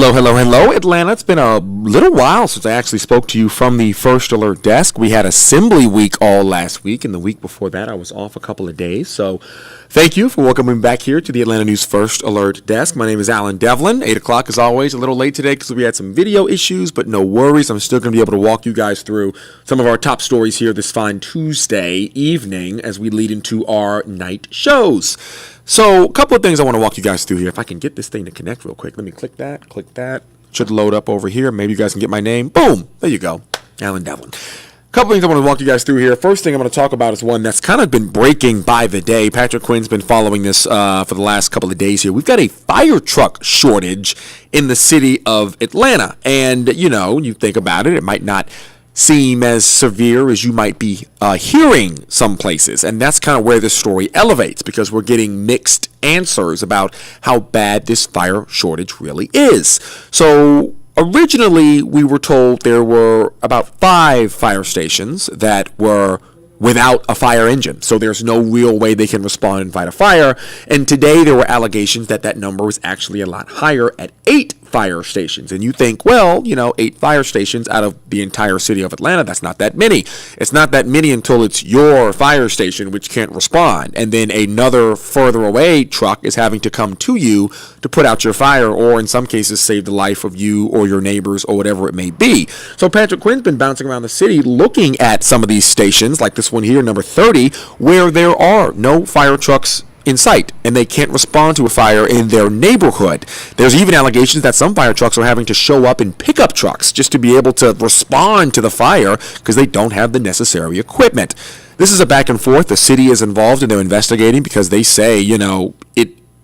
Hello, hello, hello, Atlanta. It's been a little while since I actually spoke to you from the First Alert desk. We had Assembly Week all last week, and the week before that I was off a couple of days. So thank you for welcoming me back here to the Atlanta News First Alert desk. My name is Allen Devlin. 8 o'clock as always, a little late today because we had some video issues, but no worries. I'm still going to be able to walk you guys through some of our top stories here this fine Tuesday evening as we lead into our night shows. So a couple of things I want to walk you guys through here. If I can get this thing to connect real quick. Let me click that. Should load up over here. Maybe you guys can get my name. Boom. There you go. Allen Devlin. A couple things I want to walk you guys through here. First thing I'm going to talk about is one that's kind of been breaking by the day. Patrick Quinn's been following this for the last couple of days here. We've got a fire truck shortage in the city of Atlanta. And, you think about it, it might not seem as severe as you might be hearing some places. And that's kind of where this story elevates, because we're getting mixed answers about how bad this fire shortage really is. So originally we were told there were about 5 fire stations that were without a fire engine. So there's no real way they can respond and fight a fire. And today there were allegations that number was actually a lot higher at 8 fire stations. And you think, 8 fire stations out of the entire city of Atlanta, that's not that many. It's not that many until it's your fire station, which can't respond. And then another further away truck is having to come to you to put out your fire, or in some cases save the life of you or your neighbors or whatever it may be. So Patrick Quinn's been bouncing around the city looking at some of these stations, like this one here, number 30, where there are no fire trucks in sight, and they can't respond to a fire in their neighborhood. There's even allegations that some fire trucks are having to show up in pickup trucks just to be able to respond to the fire because they don't have the necessary equipment. This is a back and forth. The city is involved and they're investigating because they say,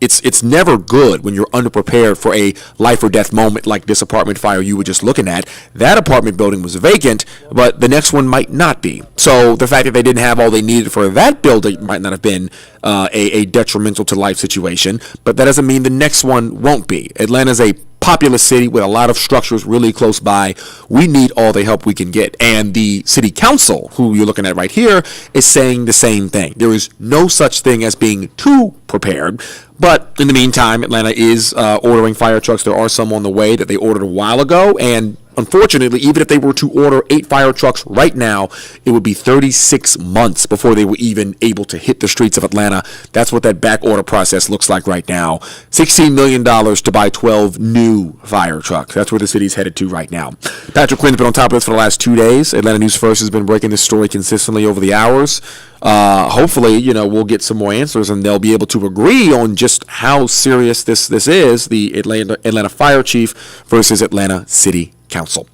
it's never good when you're underprepared for a life or death moment like this apartment fire you were just looking at. That apartment building was vacant, but the next one might not be. So the fact that they didn't have all they needed for that building might not have been a detrimental to life situation, but that doesn't mean the next one won't be. Atlanta's a populous city with a lot of structures really close by. We need all the help we can get. And the city council, who you're looking at right here, is saying the same thing. There is no such thing as being too prepared. But in the meantime, Atlanta is ordering fire trucks. There are some on the way that they ordered a while ago. And unfortunately, even if they were to order 8 fire trucks right now, it would be 36 months before they were even able to hit the streets of Atlanta. That's what that back order process looks like right now. $16 million to buy 12 new fire trucks. That's where the city's headed to right now. Patrick Quinn's been on top of this for the last 2 days. Atlanta News First has been breaking this story consistently over the hours. Hopefully, we'll get some more answers and they'll be able to agree on just how serious this is, the Atlanta Fire Chief versus Atlanta City Council.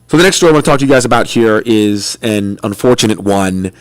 So the next story I want to talk to you guys about here is an unfortunate one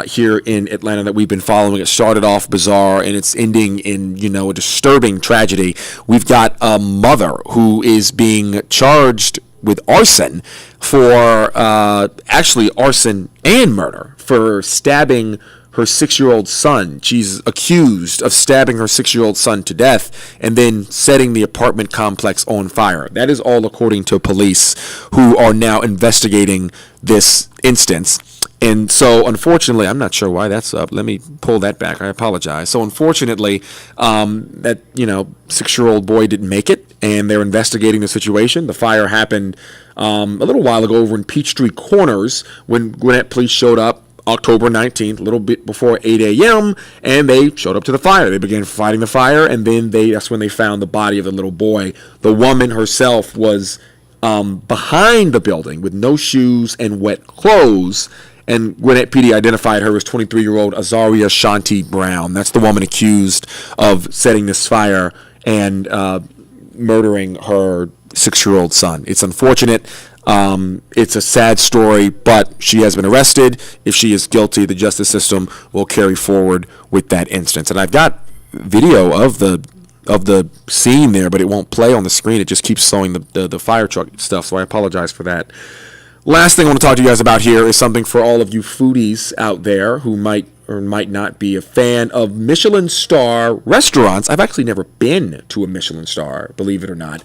here in Atlanta that we've been following. It started off bizarre and it's ending in, a disturbing tragedy. We've got a mother who is being charged with arson for actually arson and murder for stabbing her 6-year-old son. She's accused of stabbing her 6-year-old son to death and then setting the apartment complex on fire. That is all according to police, who are now investigating this instance. And so, unfortunately, I'm not sure why that's up. Let me pull that back. I apologize. So, unfortunately, that 6-year-old boy didn't make it, and they're investigating the situation. The fire happened a little while ago over in Peachtree Corners when Gwinnett police showed up October 19th, a little bit before 8 a.m., and they showed up to the fire. They began fighting the fire, and then that's when they found the body of the little boy. The woman herself was behind the building with no shoes and wet clothes, and Gwinnett PD identified her as 23-year-old Azaria Shanti Brown. That's the woman accused of setting this fire and murdering her 6-year-old son. It's unfortunate. It's a sad story, but she has been arrested. If she is guilty, the justice system will carry forward with that instance. And I've got video of the scene there, but it won't play on the screen. It just keeps showing the fire truck stuff, so I apologize for that. Last thing I want to talk to you guys about here is something for all of you foodies out there who might or might not be a fan of Michelin Star restaurants. I've actually never been to a Michelin Star, believe it or not.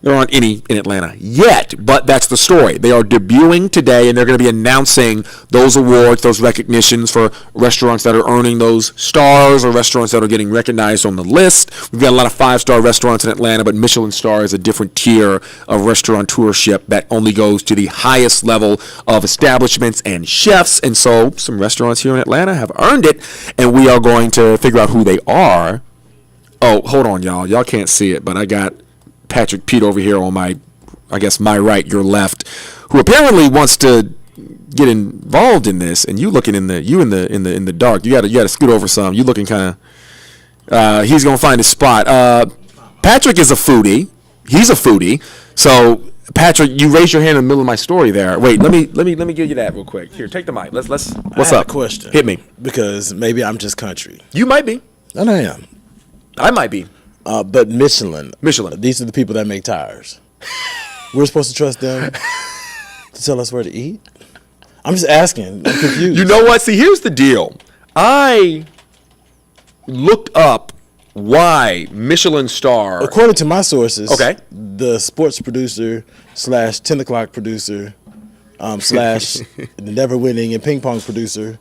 There aren't any in Atlanta yet, but that's the story. They are debuting today, and they're going to be announcing those awards, those recognitions for restaurants that are earning those stars or restaurants that are getting recognized on the list. We've got a lot of 5-star restaurants in Atlanta, but Michelin Star is a different tier of restaurateurship that only goes to the highest level of establishments and chefs. And so some restaurants here in Atlanta have earned it, and we are going to figure out who they are. Oh, hold on, y'all. Y'all can't see it, but I got Patrick Pete over here on my right, your left, who apparently wants to get involved in this. And you looking in the dark. You got to scoot over some. You looking kind of. He's gonna find his spot. Patrick is a foodie. He's a foodie. So Patrick, you raised your hand in the middle of my story there. Wait, let me give you that real quick. Here, take the mic. Let's. What's up? A question. Hit me. Because maybe I'm just country. You might be. And I am. I might be. But Michelin. These are the people that make tires. We're supposed to trust them to tell us where to eat? I'm just asking. I'm confused. You know what? See, here's the deal. I looked up why Michelin Star. According to my sources, okay, the sports producer / 10 o'clock producer / the never winning and ping pong producer,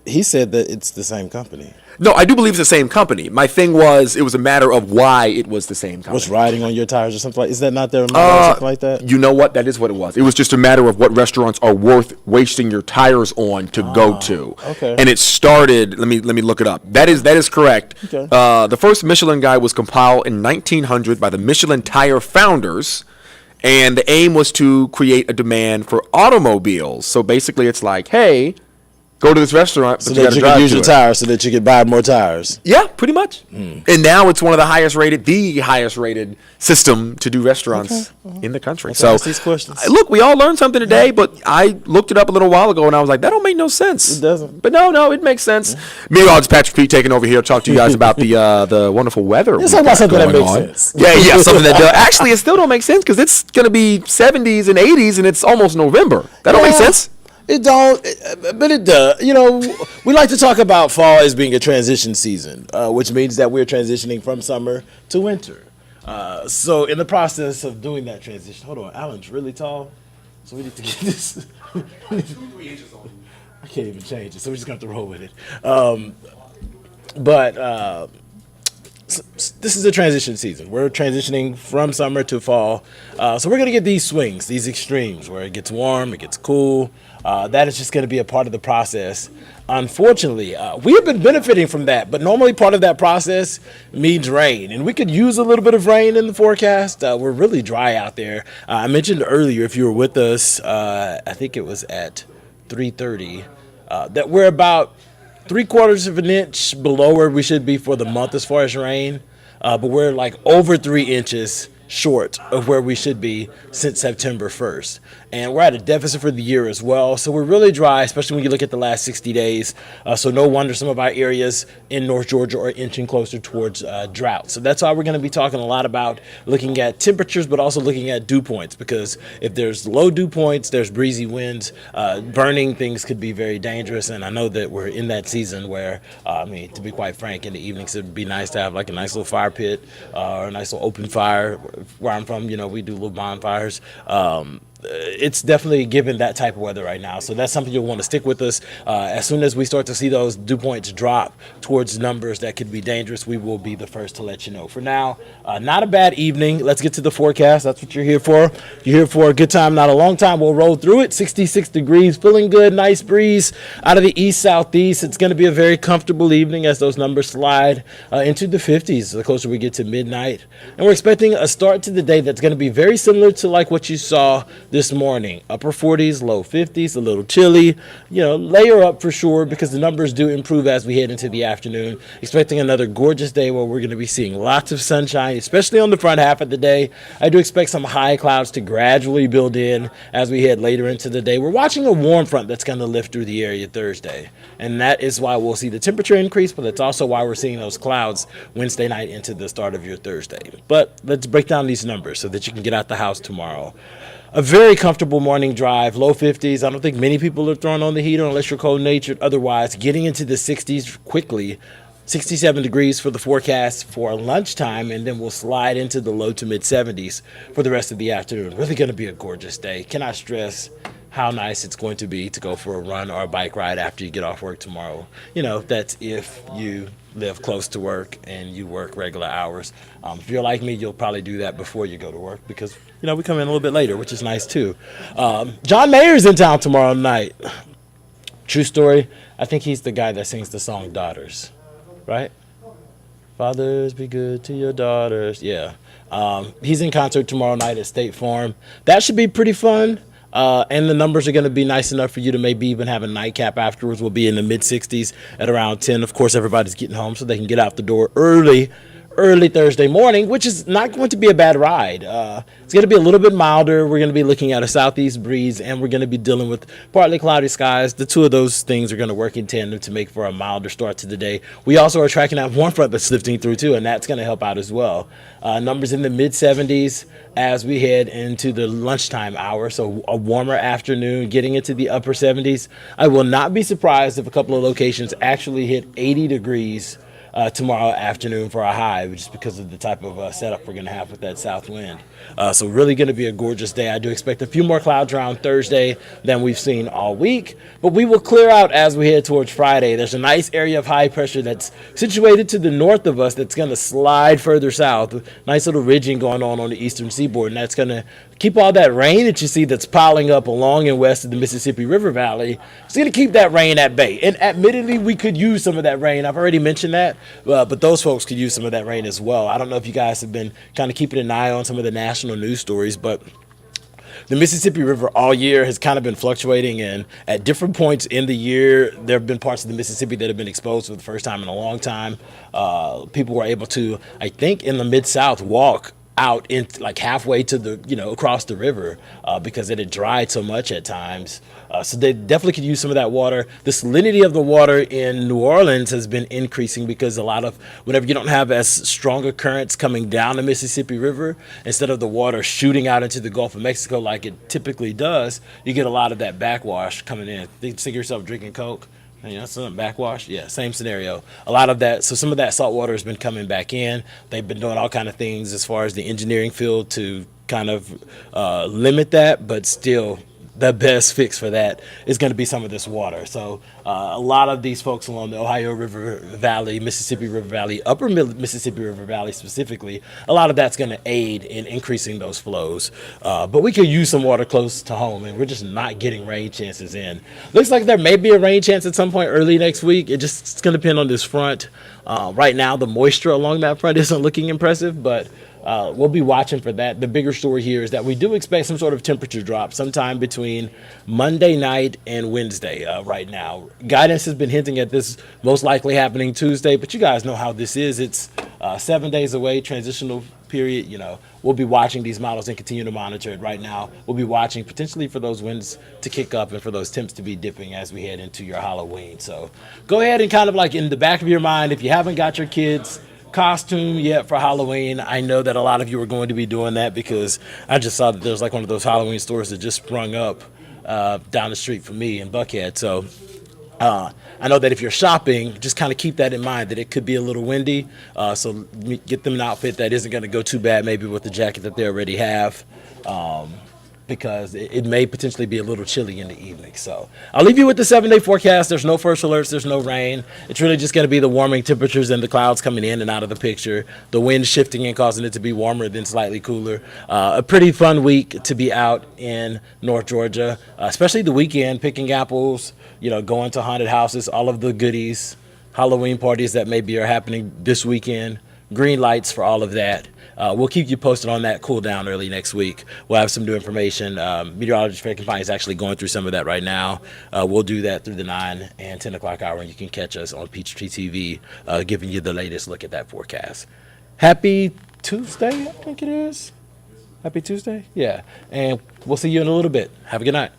he said that it's the same company. No, I do believe it's the same company. My thing was, it was a matter of why it was the same company. What's riding on your tires or something like? Is that not their model or something like that? You know what? That is what it was. It was just a matter of what restaurants are worth wasting your tires on to go to. Okay. And it started. Let me look it up. That is correct. Okay. The first Michelin Guide was compiled in 1900 by the Michelin tire founders, and the aim was to create a demand for automobiles. So basically, it's like, hey, go to this restaurant, but so you that got to you drive can use to your it. tires so that you can buy more tires. Yeah, pretty much. And now it's one of the highest rated system to do restaurants in the country. Let's so ask these questions. Look, we all learned something today, but I looked it up a little while ago and I was like, that don't make no sense. It doesn't. But no, it makes sense. Meanwhile, it's Patrick Pete taking over here to talk to you guys about the wonderful weather. Let's talk about something that makes sense. Yeah, something that does. Actually, it still don't make sense because it's going to be 70s and 80s and it's almost November. That don't make sense. It don't, but it does. You know, we like to talk about fall as being a transition season, which means that we're transitioning from summer to winter. So in the process of doing that transition, hold on, Alan's really tall, so we need to get this. 3 inches on. I can't even change it, so we're just going to have to roll with it. But this is a transition season. We're transitioning from summer to fall. So we're going to get these swings, these extremes, where it gets warm, it gets cool. That is just going to be a part of the process. Unfortunately, we have been benefiting from that, but normally part of that process means rain, and we could use a little bit of rain in the forecast. We're really dry out there. I mentioned earlier, if you were with us, I think it was at 3:30, that we're about 3/4 of an inch below where we should be for the month as far as rain, but we're like over 3 inches short of where we should be since September 1st. And we're at a deficit for the year as well. So we're really dry, especially when you look at the last 60 days. So no wonder some of our areas in North Georgia are inching closer towards drought. So that's why we're going to be talking a lot about looking at temperatures, but also looking at dew points, because if there's low dew points, there's breezy winds, burning things could be very dangerous. And I know that we're in that season where, to be quite frank, in the evenings, it'd be nice to have like a nice little fire pit or a nice little open fire. Where I'm from, we do little bonfires. It's definitely given that type of weather right now. So that's something you'll want to stick with us. As soon as we start to see those dew points drop towards numbers that could be dangerous, we will be the first to let you know. For now, not a bad evening. Let's get to the forecast. That's what you're here for. You're here for a good time, not a long time. We'll roll through it. 66 degrees, feeling good. Nice breeze out of the east-southeast. It's going to be a very comfortable evening as those numbers slide into the 50s the closer we get to midnight. And we're expecting a start to the day that's going to be very similar to like what you saw this morning. Upper 40s, low 50s, a little chilly. Layer up for sure because the numbers do improve as we head into the afternoon. Expecting another gorgeous day where we're going to be seeing lots of sunshine, especially on the front half of the day. I do expect some high clouds to gradually build in as we head later into the day. We're watching a warm front that's going to lift through the area Thursday, and that is why we'll see the temperature increase, but it's also why we're seeing those clouds Wednesday night into the start of your Thursday. But let's break down these numbers so that you can get out the house tomorrow. A very comfortable morning drive, low 50s. I don't think many people are throwing on the heater unless you're cold-natured. Otherwise, getting into the 60s quickly. 67 degrees for the forecast for lunchtime, and then we'll slide into the low to mid 70s for the rest of the afternoon. Really going to be a gorgeous day. Cannot stress how nice it's going to be to go for a run or a bike ride after you get off work tomorrow. That's if you live close to work and you work regular hours. If you're like me, you'll probably do that before you go to work because, we come in a little bit later, which is nice too. John Mayer's in town tomorrow night. True story. I think he's the guy that sings the song Daughters. Right? Fathers, be good to your daughters. Yeah. He's in concert tomorrow night at State Farm. That should be pretty fun. And the numbers are going to be nice enough for you to maybe even have a nightcap afterwards. We'll be in the mid 60s at around 10. Of course, everybody's getting home so they can get out the door early Thursday morning, which is not going to be a bad ride. It's going to be a little bit milder. We're going to be looking at a southeast breeze, and we're going to be dealing with partly cloudy skies. The two of those things are going to work in tandem to make for a milder start to the day. We also are tracking that warm front that's lifting through, too, and that's going to help out as well. Numbers in the mid 70s as we head into the lunchtime hour, so a warmer afternoon, getting into the upper 70s. I will not be surprised if a couple of locations actually hit 80 degrees tomorrow afternoon for a high, just because of the type of setup we're going to have with that south wind. So really going to be a gorgeous day. I do expect a few more clouds around Thursday than we've seen all week, but we will clear out as we head towards Friday. There's a nice area of high pressure that's situated to the north of us that's going to slide further south. Nice little ridging going on the eastern seaboard, and that's going to keep all that rain that you see that's piling up along and west of the Mississippi River Valley. It's going to keep that rain at bay. And admittedly, we could use some of that rain. I've already mentioned that, but those folks could use some of that rain as well. I don't know if you guys have been kind of keeping an eye on some of the national news stories, but the Mississippi River all year has kind of been fluctuating, and at different points in the year, there have been parts of the Mississippi that have been exposed for the first time in a long time. People were able to, I think, in the Mid-South, walk out in like halfway to the across the river because it had dried so much at times, so they definitely could use some of that water. The salinity of the water in New Orleans has been increasing because a lot of whenever you don't have as stronger currents coming down the Mississippi River, instead of the water shooting out into the Gulf of Mexico like it typically does, you get a lot of that backwash coming in. You see yourself drinking Coke, some backwash. Yeah, same scenario. A lot of that. So some of that salt water has been coming back in. They've been doing all kind of things as far as the engineering field to kind of limit that, but still the best fix for that is going to be some of this water. So a lot of these folks along the Ohio River Valley, Mississippi River Valley, upper Mississippi River Valley specifically, a lot of that's going to aid in increasing those flows. But we could use some water close to home, and we're just not getting rain chances in. Looks like there may be a rain chance at some point early next week. It's going to depend on this front. Right now, the moisture along that front isn't looking impressive, but we'll be watching for that. The bigger story here is that we do expect some sort of temperature drop sometime between Monday night and Wednesday right now. Guidance has been hinting at this most likely happening Tuesday, but you guys know how this is. It's 7 days away, transitional period. We'll be watching these models and continue to monitor it right now. We'll be watching potentially for those winds to kick up and for those temps to be dipping as we head into your Halloween. So go ahead and kind of like in the back of your mind, if you haven't got your kids costume yet for Halloween, I know that a lot of you are going to be doing that because I just saw that there's like one of those Halloween stores that just sprung up down the street from me in Buckhead. So I know that if you're shopping, just kind of keep that in mind that it could be a little windy. So get them an outfit that isn't going to go too bad, maybe with the jacket that they already have. Because it may potentially be a little chilly in the evening. So I'll leave you with the 7-day forecast. There's no first alerts. There's no rain. It's really just going to be the warming temperatures and the clouds coming in and out of the picture. The wind shifting and causing it to be warmer than slightly cooler. A pretty fun week to be out in North Georgia, especially the weekend, picking apples, going to haunted houses, all of the goodies, Halloween parties that maybe are happening this weekend, green lights for all of that. We'll keep you posted on that cool down early next week. We'll have some new information. Meteorologist Fred Company is actually going through some of that right now. We'll do that through the 9 and 10 o'clock hour, and you can catch us on Peachtree TV, giving you the latest look at that forecast. Happy Tuesday, I think it is. Happy Tuesday? Yeah. And we'll see you in a little bit. Have a good night.